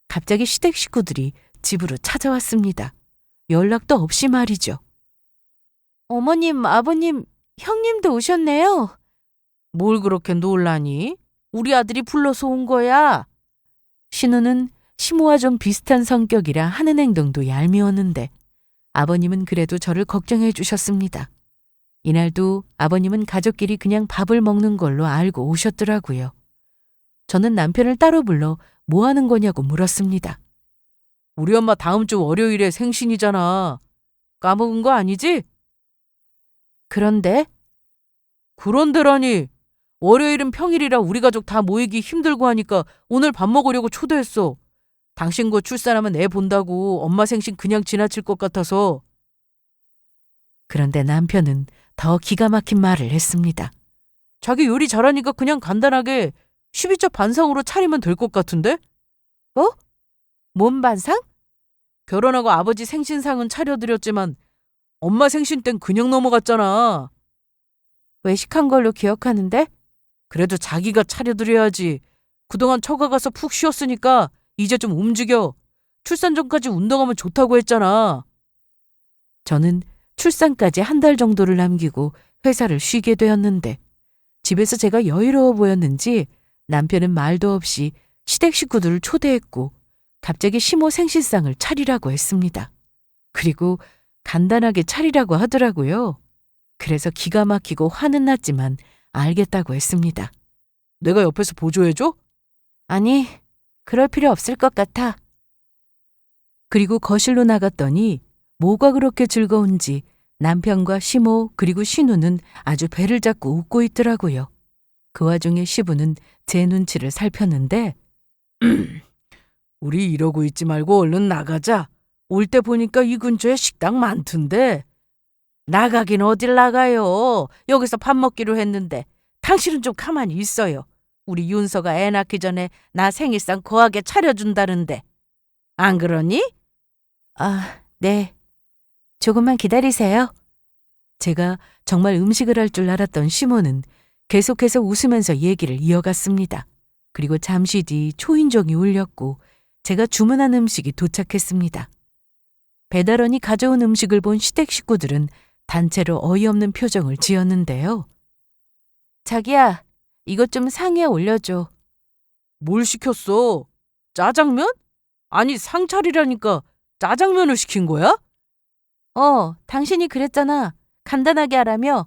갑자기 시댁 식구들이 집으로 찾아왔습니다. 연락도 없이 말이죠. 어머님, 아버님, 형님도 오셨네요. 뭘 그렇게 놀라니? 우리 아들이 불러서 온 거야. 신우는 시모와 좀 비슷한 성격이라 하는 행동도 얄미웠는데 아버님은 그래도 저를 걱정해 주셨습니다. 이날도 아버님은 가족끼리 그냥 밥을 먹는 걸로 알고 오셨더라고요. 저는 남편을 따로 불러 뭐 하는 거냐고 물었습니다. 우리 엄마 다음 주 월요일에 생신이잖아. 까먹은 거 아니지? 그런데? 그런데라니. 월요일은 평일이라 우리 가족 다 모이기 힘들고 하니까 오늘 밥 먹으려고 초대했어. 당신 거 출산하면 애 본다고 엄마 생신 그냥 지나칠 것 같아서. 그런데 남편은 더 기가 막힌 말을 했습니다. 자기 요리 잘하니까 그냥 간단하게 12첩 반상으로 차리면 될 것 같은데? 어? 뭔 반상? 결혼하고 아버지 생신상은 차려드렸지만 엄마 생신 땐 그냥 넘어갔잖아. 외식한 걸로 기억하는데? 그래도 자기가 차려드려야지. 그동안 처가 가서 푹 쉬었으니까 이제 좀 움직여. 출산 전까지 운동하면 좋다고 했잖아. 저는 출산까지 한 달 정도를 남기고 회사를 쉬게 되었는데 집에서 제가 여유로워 보였는지 남편은 말도 없이 시댁 식구들을 초대했고 갑자기 시모 생신상을 차리라고 했습니다. 그리고 간단하게 차리라고 하더라고요. 그래서 기가 막히고 화는 났지만 알겠다고 했습니다. 내가 옆에서 보조해줘? 아니, 그럴 필요 없을 것 같아. 그리고 거실로 나갔더니 뭐가 그렇게 즐거운지 남편과 시모 그리고 신우는 아주 배를 잡고 웃고 있더라고요. 그 와중에 시부는 제 눈치를 살폈는데 우리 이러고 있지 말고 얼른 나가자. 올 때 보니까 이 근처에 식당 많던데. 나가긴 어딜 나가요. 여기서 밥 먹기로 했는데 당신은 좀 가만히 있어요. 우리 윤서가 애 낳기 전에 나 생일상 거하게 차려준다는데. 안 그러니? 아, 네. 조금만 기다리세요. 제가 정말 음식을 할 줄 알았던 시모는 계속해서 웃으면서 얘기를 이어갔습니다. 그리고 잠시 뒤 초인종이 울렸고 제가 주문한 음식이 도착했습니다. 배달원이 가져온 음식을 본 시댁 식구들은 단체로 어이없는 표정을 지었는데요. 자기야, 이것 좀 상에 올려줘. 뭘 시켰어? 짜장면? 아니, 상차리라니까 짜장면을 시킨 거야? 당신이 그랬잖아. 간단하게 하라며.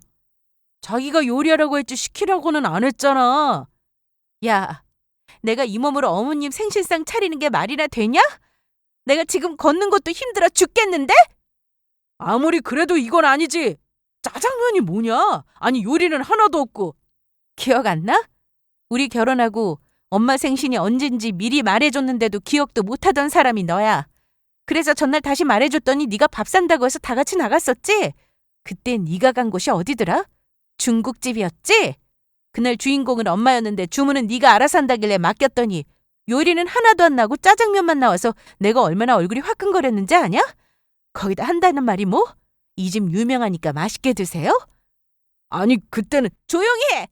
자기가 요리하라고 했지 시키라고는 안 했잖아. 야, 내가 이 몸으로 어머님 생신상 차리는 게 말이나 되냐? 내가 지금 걷는 것도 힘들어 죽겠는데? 아무리 그래도 이건 아니지. 짜장면이 뭐냐? 아니 요리는 하나도 없고. 기억 안 나? 우리 결혼하고 엄마 생신이 언젠지 미리 말해줬는데도 기억도 못하던 사람이 너야. 그래서 전날 다시 말해줬더니 네가 밥 산다고 해서 다 같이 나갔었지? 그때 네가 간 곳이 어디더라? 중국집이었지? 그날 주인공은 엄마였는데 주문은 네가 알아서 한다길래 맡겼더니 요리는 하나도 안 나고 짜장면만 나와서 내가 얼마나 얼굴이 화끈거렸는지 아냐? 거기다 한다는 말이 뭐? 이 집 유명하니까 맛있게 드세요? 아니 그때는 조용히 해!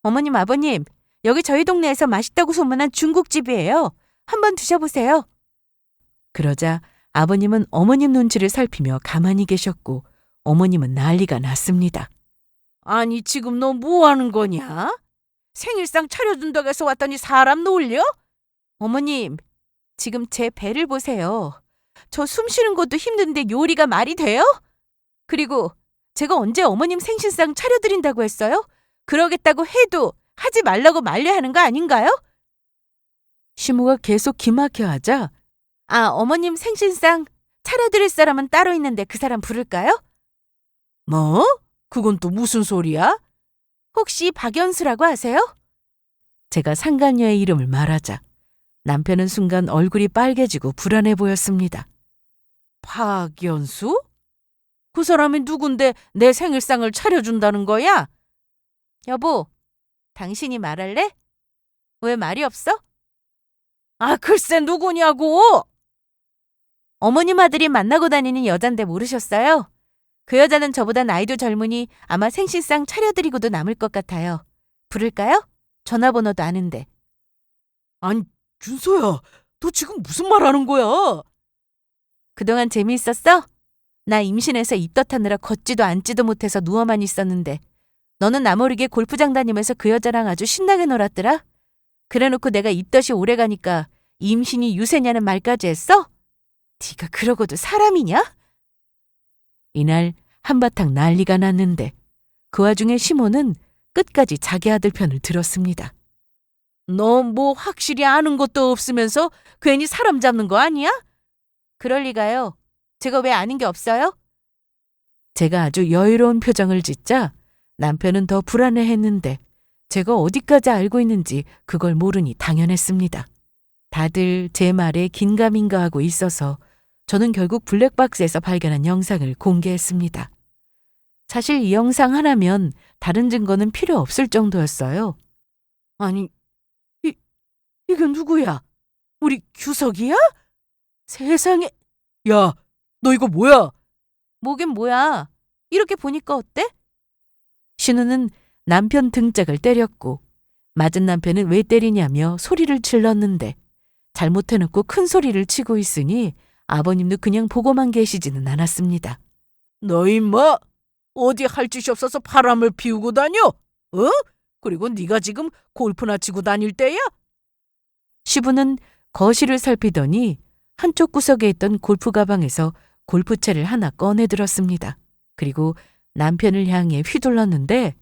어머님 아버님, 여기 저희 동네에서 맛있다고 소문난 중국집이에요. 한번 드셔보세요. 그러자 아버님은 어머님 눈치를 살피며 가만히 계셨고 어머님은 난리가 났습니다. 아니 지금 너 뭐 하는 거냐? 생일상 차려준다고 해서 왔더니 사람 놀려? 어머님, 지금 제 배를 보세요. 저 숨 쉬는 것도 힘든데 요리가 말이 돼요? 그리고 제가 언제 어머님 생신상 차려드린다고 했어요? 그러겠다고 해도 하지 말라고 말려야 하는 거 아닌가요? 시모가 계속 기막혀 하자 어머님 생신상 차려드릴 사람은 따로 있는데 그 사람 부를까요? 뭐? 그건 또 무슨 소리야? 혹시 박연수라고 아세요? 제가 상간녀의 이름을 말하자 남편은 순간 얼굴이 빨개지고 불안해 보였습니다. 박연수? 그 사람이 누군데 내 생일상을 차려준다는 거야? 여보, 당신이 말할래? 왜 말이 없어? 글쎄 누구냐고! 어머님 아들이 만나고 다니는 여잔데 모르셨어요? 그 여자는 저보다 나이도 젊으니 아마 생신상 차려드리고도 남을 것 같아요. 부를까요? 전화번호도 아는데. 아니, 준서야, 너 지금 무슨 말 하는 거야? 그동안 재미있었어? 나 임신해서 입덧하느라 걷지도 앉지도 못해서 누워만 있었는데 너는 나 모르게 골프장 다니면서 그 여자랑 아주 신나게 놀았더라? 그래놓고 내가 입덧이 오래가니까 임신이 유세냐는 말까지 했어? 네가 그러고도 사람이냐? 이날 한바탕 난리가 났는데 그 와중에 시모는 끝까지 자기 아들 편을 들었습니다. 너 뭐 확실히 아는 것도 없으면서 괜히 사람 잡는 거 아니야? 그럴 리가요. 제가 왜 아는 게 없어요? 제가 아주 여유로운 표정을 짓자 남편은 더 불안해했는데 제가 어디까지 알고 있는지 그걸 모르니 당연했습니다. 다들 제 말에 긴가민가하고 있어서 저는 결국 블랙박스에서 발견한 영상을 공개했습니다. 사실 이 영상 하나면 다른 증거는 필요 없을 정도였어요. 아니, 이게 누구야? 우리 규석이야? 세상에. 야, 너 이거 뭐야? 뭐긴 뭐야. 이렇게 보니까 어때? 신우는 남편 등짝을 때렸고 맞은 남편은 왜 때리냐며 소리를 질렀는데 잘못해놓고 큰 소리를 치고 있으니 아버님도 그냥 보고만 계시지는 않았습니다. 너 임마 어디 할 짓이 없어서 바람을 피우고 다녀? 어? 그리고 네가 지금 골프나 치고 다닐 때야? 시부는 거실을 살피더니 한쪽 구석에 있던 골프 가방에서 골프채를 하나 꺼내 들었습니다. 그리고 남편을 향해 휘둘렀는데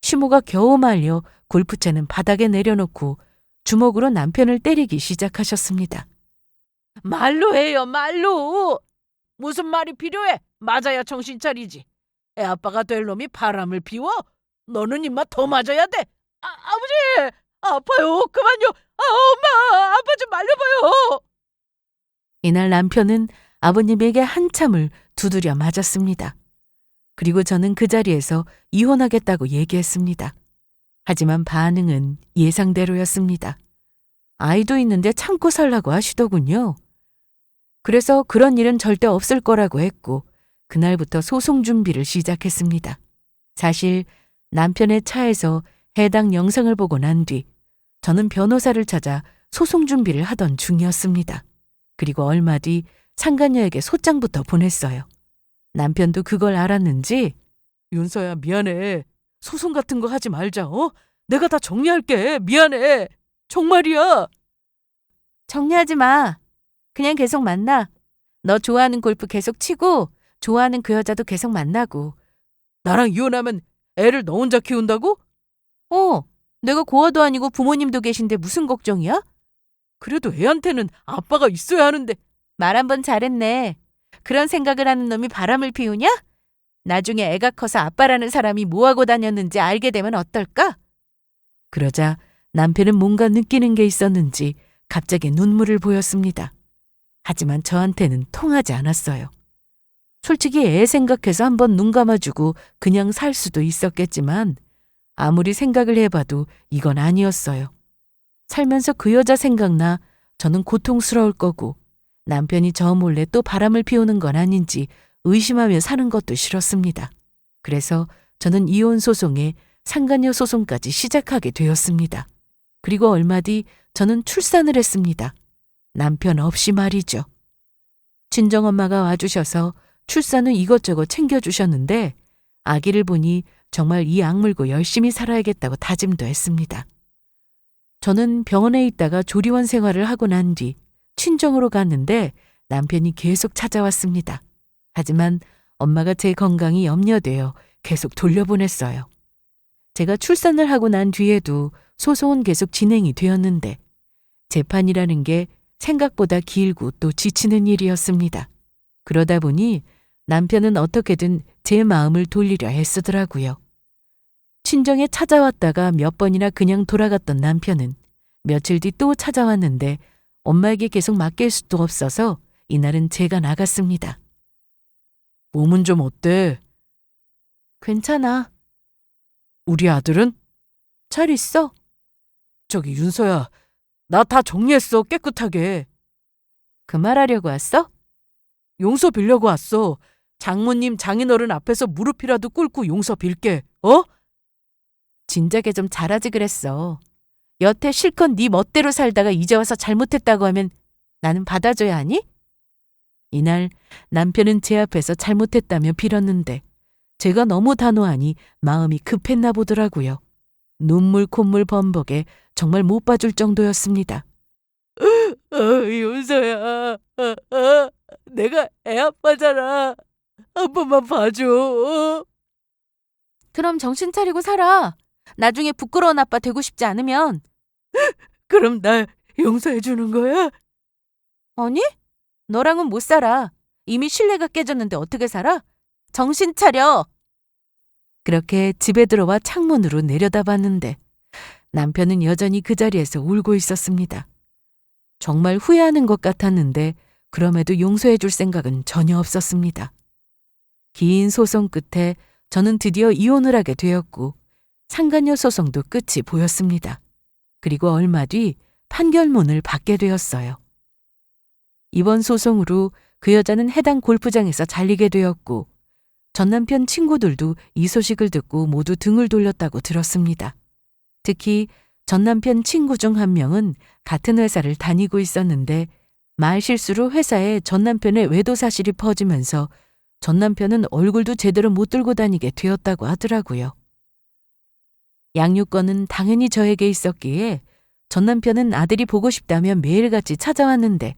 시모가 겨우 말려 골프채는 바닥에 내려놓고 주먹으로 남편을 때리기 시작하셨습니다. 말로 해요, 말로. 무슨 말이 필요해? 맞아야 정신 차리지. 애 아빠가 될 놈이 바람을 피워? 너는 임마 더 맞아야 돼. 아버지! 아파요. 그만요. 엄마! 아빠 좀 말려봐요. 이날 남편은 아버님에게 한참을 두드려 맞았습니다. 그리고 저는 그 자리에서 이혼하겠다고 얘기했습니다. 하지만 반응은 예상대로였습니다. 아이도 있는데 참고 살라고 하시더군요. 그래서 그런 일은 절대 없을 거라고 했고 그날부터 소송 준비를 시작했습니다. 사실 남편의 차에서 해당 영상을 보고 난 뒤 저는 변호사를 찾아 소송 준비를 하던 중이었습니다. 그리고 얼마 뒤 상간녀에게 소장부터 보냈어요. 남편도 그걸 알았는지 윤서야 미안해. 소송 같은 거 하지 말자. 내가 다 정리할게. 미안해. 정말이야. 정리하지 마. 그냥 계속 만나. 너 좋아하는 골프 계속 치고 좋아하는 그 여자도 계속 만나고. 나랑 이혼하면 애를 너 혼자 키운다고? 내가 고아도 아니고 부모님도 계신데 무슨 걱정이야? 그래도 애한테는 아빠가 있어야 하는데. 말 한 번 잘했네. 그런 생각을 하는 놈이 바람을 피우냐? 나중에 애가 커서 아빠라는 사람이 뭐하고 다녔는지 알게 되면 어떨까? 그러자 남편은 뭔가 느끼는 게 있었는지 갑자기 눈물을 보였습니다. 하지만 저한테는 통하지 않았어요. 솔직히 애 생각해서 한번 눈 감아주고 그냥 살 수도 있었겠지만 아무리 생각을 해봐도 이건 아니었어요. 살면서 그 여자 생각나 저는 고통스러울 거고 남편이 저 몰래 또 바람을 피우는 건 아닌지 의심하며 사는 것도 싫었습니다. 그래서 저는 이혼 소송에 상간녀 소송까지 시작하게 되었습니다. 그리고 얼마 뒤 저는 출산을 했습니다. 남편 없이 말이죠. 친정엄마가 와주셔서 출산 후 이것저것 챙겨주셨는데 아기를 보니 정말 이 악물고 열심히 살아야겠다고 다짐도 했습니다. 저는 병원에 있다가 조리원 생활을 하고 난 뒤 친정으로 갔는데 남편이 계속 찾아왔습니다. 하지만 엄마가 제 건강이 염려되어 계속 돌려보냈어요. 제가 출산을 하고 난 뒤에도 소송은 계속 진행이 되었는데 재판이라는 게 생각보다 길고 또 지치는 일이었습니다. 그러다 보니 남편은 어떻게든 제 마음을 돌리려 애쓰더라고요. 친정에 찾아왔다가 몇 번이나 그냥 돌아갔던 남편은 며칠 뒤 또 찾아왔는데 엄마에게 계속 맡길 수도 없어서 이날은 제가 나갔습니다. 몸은 좀 어때? 괜찮아. 우리 아들은? 잘 있어. 저기 윤서야, 나 다 정리했어, 깨끗하게. 그 말하려고 왔어? 용서 빌려고 왔어. 장모님 장인어른 앞에서 무릎이라도 꿇고 용서 빌게, 어? 진작에 좀 잘하지 그랬어. 여태 실컷 네 멋대로 살다가 이제 와서 잘못했다고 하면 나는 받아줘야 하니? 이날 남편은 제 앞에서 잘못했다며 빌었는데 제가 너무 단호하니 마음이 급했나 보더라고요. 눈물 콧물 범벅에 정말 못 봐줄 정도였습니다. 윤서야, 내가 애 아빠잖아. 한 번만 봐줘. 그럼 정신 차리고 살아. 나중에 부끄러운 아빠 되고 싶지 않으면. 그럼 날 용서해 주는 거야? 아니, 너랑은 못 살아. 이미 신뢰가 깨졌는데 어떻게 살아? 정신 차려. 그렇게 집에 들어와 창문으로 내려다봤는데 남편은 여전히 그 자리에서 울고 있었습니다. 정말 후회하는 것 같았는데 그럼에도 용서해 줄 생각은 전혀 없었습니다. 긴 소송 끝에 저는 드디어 이혼을 하게 되었고 상간녀 소송도 끝이 보였습니다. 그리고 얼마 뒤 판결문을 받게 되었어요. 이번 소송으로 그 여자는 해당 골프장에서 잘리게 되었고 전 남편 친구들도 이 소식을 듣고 모두 등을 돌렸다고 들었습니다. 특히 전 남편 친구 중 한 명은 같은 회사를 다니고 있었는데 말 실수로 회사에 전 남편의 외도 사실이 퍼지면서 전 남편은 얼굴도 제대로 못 들고 다니게 되었다고 하더라고요. 양육권은 당연히 저에게 있었기에 전 남편은 아들이 보고 싶다며 매일같이 찾아왔는데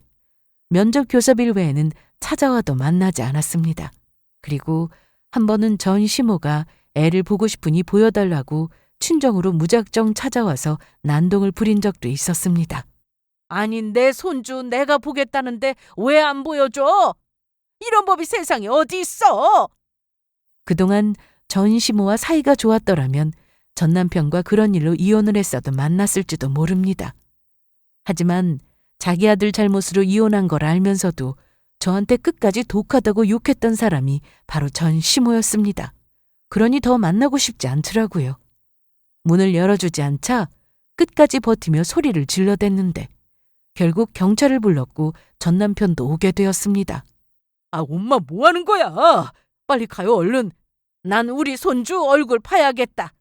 면접 교섭일 외에는 찾아와도 만나지 않았습니다. 그리고 한 번은 전 시모가 애를 보고 싶으니 보여달라고 친정으로 무작정 찾아와서 난동을 부린 적도 있었습니다. 아니, 내 손주 내가 보겠다는데 왜 안 보여줘? 이런 법이 세상에 어디 있어? 그동안 전 시모와 사이가 좋았더라면 전 남편과 그런 일로 이혼을 했어도 만났을지도 모릅니다. 하지만 자기 아들 잘못으로 이혼한 걸 알면서도 저한테 끝까지 독하다고 욕했던 사람이 바로 전 시모였습니다. 그러니 더 만나고 싶지 않더라고요. 문을 열어주지 않자 끝까지 버티며 소리를 질러댔는데 결국 경찰을 불렀고 전 남편도 오게 되었습니다. 아, 엄마 뭐 하는 거야? 빨리 가요, 얼른. 난 우리 손주 얼굴 파야겠다.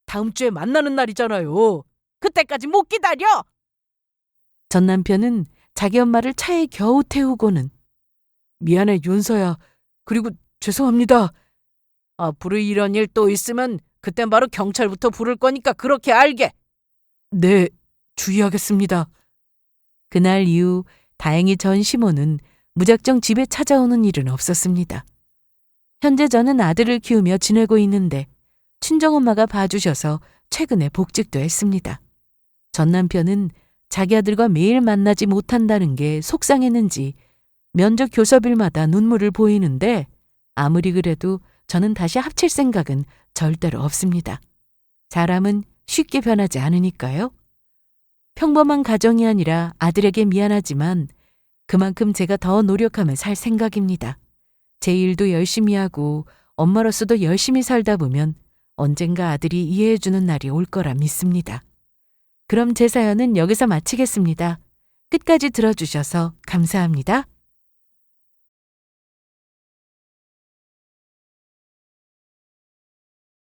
다음 주에 만나는 날이잖아요. 그때까지 못 기다려. 전 남편은 자기 엄마를 차에 겨우 태우고는 미안해, 윤서야. 그리고 죄송합니다. 앞으로 이런 일 또 있으면 그땐 바로 경찰부터 부를 거니까 그렇게 알게. 네, 주의하겠습니다. 그날 이후 다행히 전 시모는 무작정 집에 찾아오는 일은 없었습니다. 현재 저는 아들을 키우며 지내고 있는데 친정엄마가 봐주셔서 최근에 복직도 했습니다. 전 남편은 자기 아들과 매일 만나지 못한다는 게 속상했는지 면접 교섭일마다 눈물을 보이는데 아무리 그래도 저는 다시 합칠 생각은 절대로 없습니다. 사람은 쉽게 변하지 않으니까요. 평범한 가정이 아니라 아들에게 미안하지만 그만큼 제가 더 노력하며 살 생각입니다. 제 일도 열심히 하고 엄마로서도 열심히 살다 보면 언젠가 아들이 이해해주는 날이 올 거라 믿습니다. 그럼 제 사연은 여기서 마치겠습니다. 끝까지 들어주셔서 감사합니다.